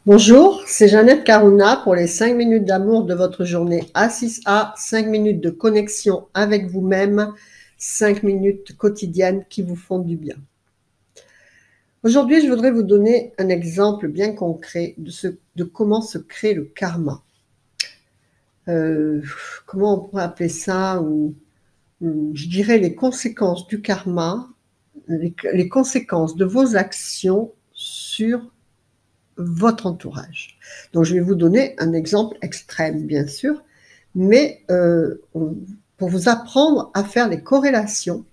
Bonjour, c'est Jeannette Karuna pour les 5 minutes d'amour de votre journée A6A, 5 minutes de connexion avec vous-même, 5 minutes quotidiennes qui vous font du bien. Aujourd'hui, je voudrais vous donner un exemple bien concret de comment se crée le karma. Comment on pourrait appeler ça, je dirais les conséquences du karma, les conséquences de vos actions sur votre entourage. Donc, je vais vous donner un exemple extrême, bien sûr, mais pour vous apprendre à faire les corrélations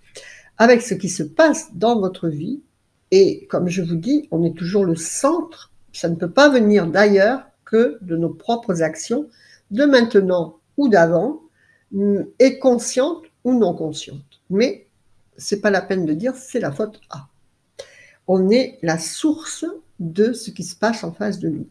avec ce qui se passe dans votre vie. Et comme je vous dis, on est toujours le centre, ça ne peut pas venir d'ailleurs que de nos propres actions, de maintenant ou d'avant, et conscientes ou non conscientes. Mais ce n'est pas la peine de dire c'est la faute à. On est la source de ce qui se passe en face de nous.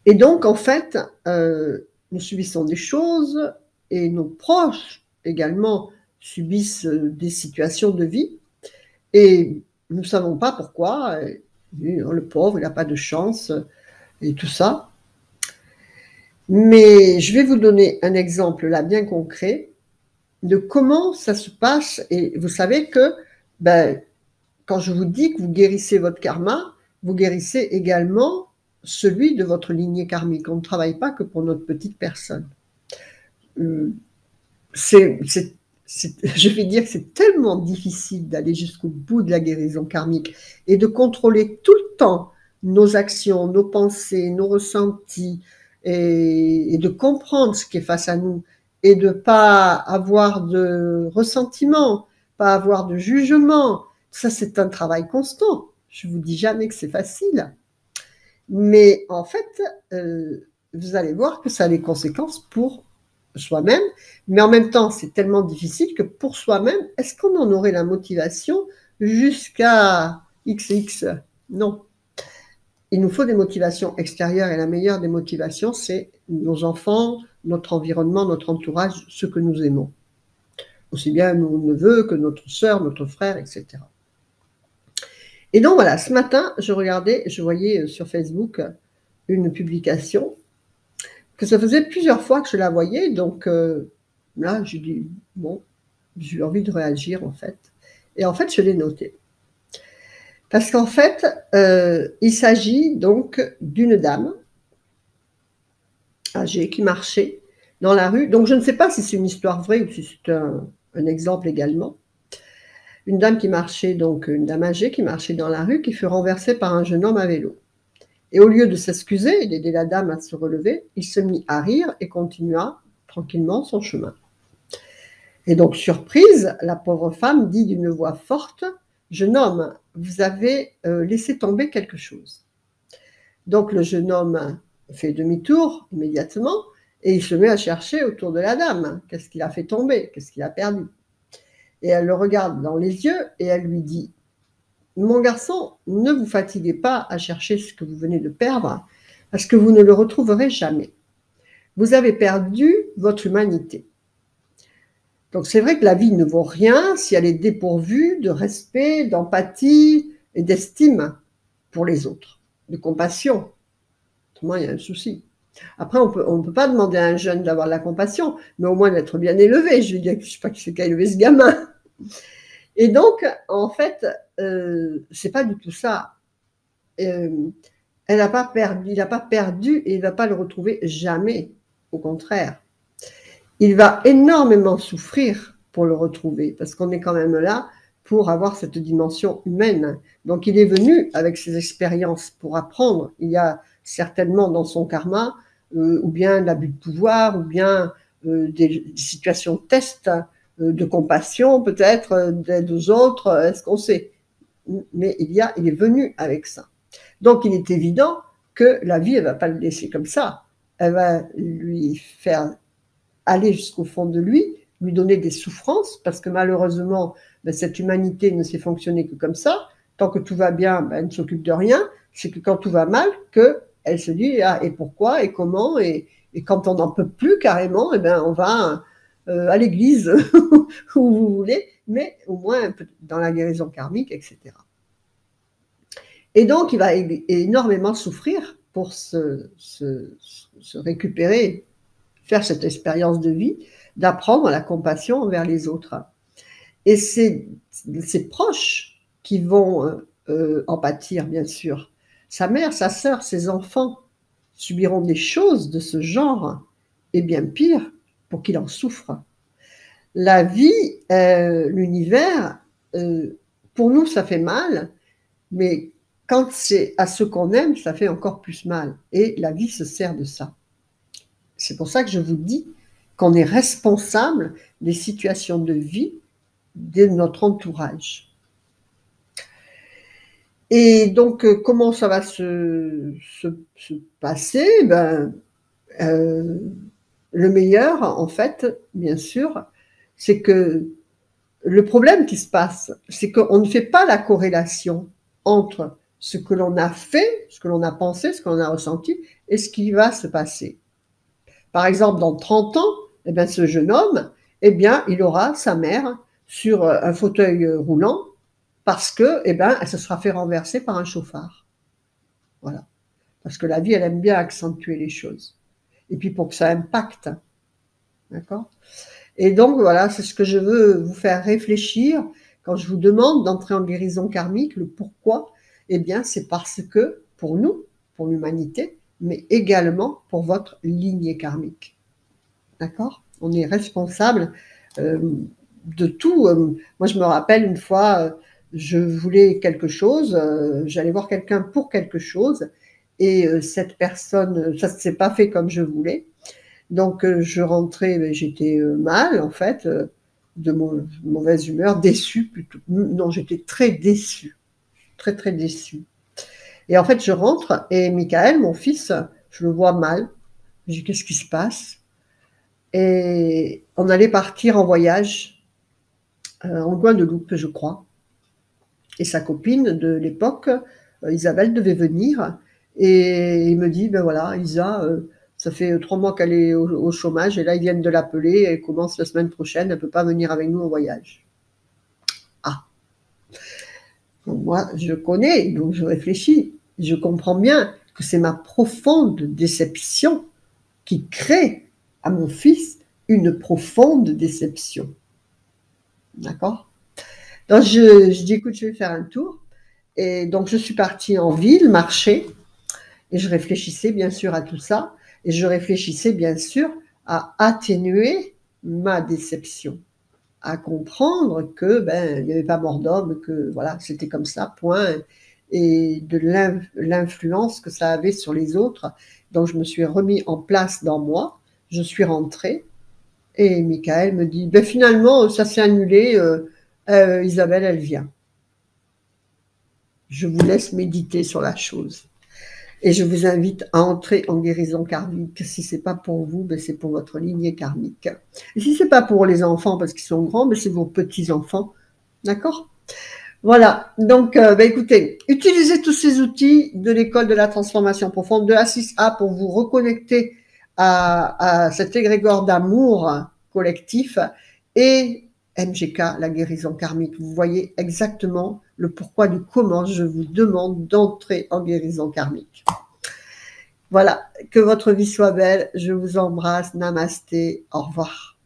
Et donc, en fait, nous subissons des choses et nos proches également subissent des situations de vie et nous ne savons pas pourquoi. Le pauvre, il n'a pas de chance et tout ça. Mais je vais vous donner un exemple là bien concret de comment ça se passe. Et vous savez que quand je vous dis que vous guérissez votre karma, vous guérissez également celui de votre lignée karmique. On ne travaille pas que pour notre petite personne. Je vais dire que c'est tellement difficile d'aller jusqu'au bout de la guérison karmique et de contrôler tout le temps nos actions, nos pensées, nos ressentis et de comprendre ce qui est face à nous et de ne pas avoir de ressentiment, pas avoir de jugement. Ça, c'est un travail constant. Je ne vous dis jamais que c'est facile. Mais en fait, vous allez voir que ça a des conséquences pour soi-même. Mais en même temps, c'est tellement difficile que pour soi-même, est-ce qu'on en aurait la motivation jusqu'à XX? Non. Il nous faut des motivations extérieures et la meilleure des motivations, c'est nos enfants, notre environnement, notre entourage, ce que nous aimons. Aussi bien nos neveux que notre sœur, notre frère, etc. Et donc voilà, ce matin, je voyais sur Facebook une publication que ça faisait plusieurs fois que je la voyais, donc là, j'ai dit, bon, j'ai eu envie de réagir en fait. Et en fait, je l'ai noté. Parce qu'en fait, il s'agit donc d'une dame âgée qui marchait dans la rue. Donc je ne sais pas si c'est une histoire vraie ou si c'est un exemple également. Une dame qui marchait, donc une dame âgée qui marchait dans la rue, qui fut renversée par un jeune homme à vélo. Et au lieu de s'excuser et d'aider la dame à se relever, il se mit à rire et continua tranquillement son chemin. Et donc, surprise, la pauvre femme dit d'une voix forte « Jeune homme, vous avez laissé tomber quelque chose. » Donc, le jeune homme fait demi-tour immédiatement et il se met à chercher autour de la dame. Qu'est-ce qu'il a fait tomber? Qu'est-ce qu'il a perdu? Et elle le regarde dans les yeux et elle lui dit « Mon garçon, ne vous fatiguez pas à chercher ce que vous venez de perdre, parce que vous ne le retrouverez jamais. Vous avez perdu votre humanité. » Donc c'est vrai que la vie ne vaut rien si elle est dépourvue de respect, d'empathie et d'estime pour les autres, de compassion. Autrement, il y a un souci. Après, on ne peut pas demander à un jeune d'avoir de la compassion, mais au moins d'être bien élevé. Je veux dire, je ne sais pas qui c'est qui a élevé ce gamin. Et donc, en fait, c'est pas du tout ça. Elle n'a pas perdu, il n'a pas perdu et il ne va pas le retrouver jamais. Au contraire. Il va énormément souffrir pour le retrouver, parce qu'on est quand même là pour avoir cette dimension humaine. Donc il est venu avec ses expériences pour apprendre. Il y a certainement dans son karma ou bien l'abus de pouvoir, ou bien des situations de test, de compassion peut-être, d'aide aux autres, est-ce qu'on sait? Mais il est venu avec ça. Donc il est évident que la vie, elle ne va pas le laisser comme ça. Elle va lui faire aller jusqu'au fond de lui donner des souffrances, parce que malheureusement, cette humanité ne sait fonctionner que comme ça. Tant que tout va bien, elle ne s'occupe de rien. C'est que quand tout va mal, qu'elle se dit ah, et pourquoi et comment, et quand on n'en peut plus carrément, on va à l'église où vous voulez, mais au moins dans la guérison karmique, etc. Et donc, il va énormément souffrir pour se récupérer, faire cette expérience de vie, d'apprendre la compassion envers les autres. Et c'est ses proches qui vont en pâtir, bien sûr. Sa mère, sa sœur, ses enfants subiront des choses de ce genre, et bien pire, pour qu'il en souffre. La vie, l'univers, pour nous, ça fait mal, mais quand c'est à ceux qu'on aime, ça fait encore plus mal. Et la vie se sert de ça. C'est pour ça que je vous dis qu'on est responsable des situations de vie de notre entourage. Et donc, comment ça va se passer? Le meilleur, en fait, bien sûr, c'est que le problème qui se passe, c'est qu'on ne fait pas la corrélation entre ce que l'on a fait, ce que l'on a pensé, ce que l'on a ressenti, et ce qui va se passer. Par exemple, dans 30 ans, eh bien, ce jeune homme, eh bien, il aura sa mère sur un fauteuil roulant parce que, eh ben, elle se sera fait renverser par un chauffard. Voilà. Parce que la vie, elle aime bien accentuer les choses. Et puis pour que ça impacte. D'accord? Et donc, voilà, c'est ce que je veux vous faire réfléchir quand je vous demande d'entrer en guérison karmique. Le pourquoi? Eh bien, c'est parce que, pour nous, pour l'humanité, mais également pour votre lignée karmique. D'accord? On est responsable de tout. Moi, je me rappelle une fois, je voulais quelque chose, j'allais voir quelqu'un pour quelque chose, et cette personne, ça ne s'est pas fait comme je voulais. Donc, je rentrais, j'étais mal, en fait, de mauvaise humeur, déçue plutôt. Non, j'étais très déçue, très, très déçue. Et en fait, je rentre, et Michael, mon fils, je le vois mal. Je dis, qu'est-ce qui se passe? Et on allait partir en voyage en Guadeloupe, je crois. Et sa copine de l'époque, Isabelle, devait venir. Et il me dit, ben voilà, Isa, ça fait 3 mois qu'elle est au chômage, et là, ils viennent de l'appeler, elle commence la semaine prochaine, elle ne peut pas venir avec nous en voyage. Ah, donc moi, je connais, donc je réfléchis. Je comprends bien que c'est ma profonde déception qui crée à mon fils une profonde déception. D'accord? Donc je dis, écoute, je vais faire un tour. Et donc je suis partie en ville, marcher, et je réfléchissais bien sûr à tout ça, et je réfléchissais bien sûr à atténuer ma déception, à comprendre que il n'y avait pas mort d'homme, que voilà, c'était comme ça, point, et de l'influence que ça avait sur les autres. Donc je me suis remis en place dans moi, je suis rentrée, et Michael me dit, finalement, ça s'est annulé, Isabelle, elle vient. Je vous laisse méditer sur la chose. Et je vous invite à entrer en guérison karmique. Si ce n'est pas pour vous, c'est pour votre lignée karmique. Et si ce n'est pas pour les enfants parce qu'ils sont grands, c'est vos petits-enfants. D'accord? Voilà. Donc, écoutez, utilisez tous ces outils de l'école de la transformation profonde, de A6A, pour vous reconnecter à cet égrégore d'amour collectif, et MGK, la guérison karmique. Vous voyez exactement le pourquoi du comment je vous demande d'entrer en guérison karmique. Voilà, que votre vie soit belle, je vous embrasse, namasté, au revoir.